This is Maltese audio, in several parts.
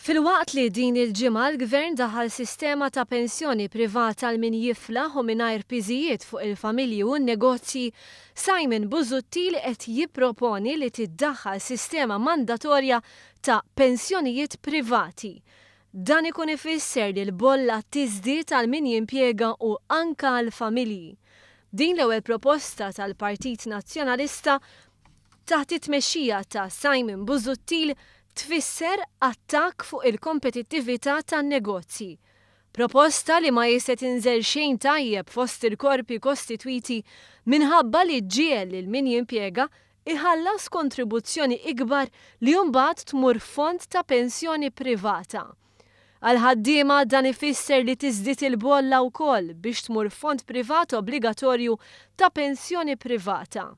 Filwaqt li din il-ġimgħa l-Gvern daħal sistema ta' pensjoni privata għal min jiflaħ u mingħajr piżijiet fuq il-familji u n-negozji, Simon Busuttil qed jipproponi li tiddaħħal sistema mandatorja ta' pensjonijiet privati. Dan ikun ifisser li l-bolla tiżdied għal min jimpjega u anka għal familji. Din l-ewwel proposta tal-Partit Nazzjonalista taħt it-tmexxija ta' Simon Busuttil tfisser attakk fuq il-kompetittività tan-negozji. Proposta li ma jista' tinżel xejn tajjeb fost il-korpi kostitwiti minħabba li ġiel lil min jimpjega iħallas kontribuzzjoni ikbar li mbagħad tmur fond ta' pensjoni privata. Għal ħaddiema dan ifisser li tiżdied il-bolla wkoll biex tmur fond privat obbligatorju ta' pensjoni privata.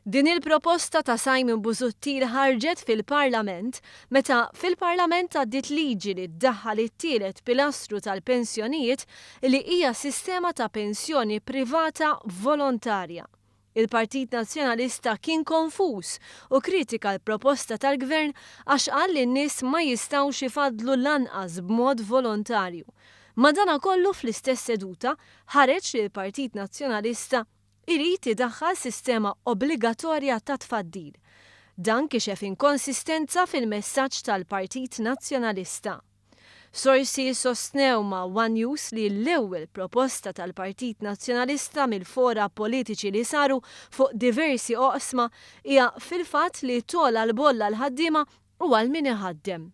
Din il-proposta ta' Simon Busuttil ħarġet fil-Parlament meta fil-Parlament għaddiet liġi li ddaħħal it-tielet pilastru tal-pensjonijiet li hija sistema ta' pensjoni privata volontarja. Il-Partit Nazzjonalista kien konfuż u kritika l-proposta tal-Gvern għax qal li n-nies ma jistgħux ifadlu lanqas b'mod volontarju. Madankollu fl-istess seduta ħareġ li l-Partit Nazzjonalista irid idaħħal sistema obbligatorja ta' tfaddil. Dan kixef inkonsistenza fil-messaġġ tal-Partit Nazzjonalista. Sorsi sostnew ma' One News li l-ewwel proposta tal-Partit Nazzjonalista mill-fora politiċi li saru fuq diversi oqsma hija fil-fatt li tola l-bolla l-ħaddiema u għal min iħaddem.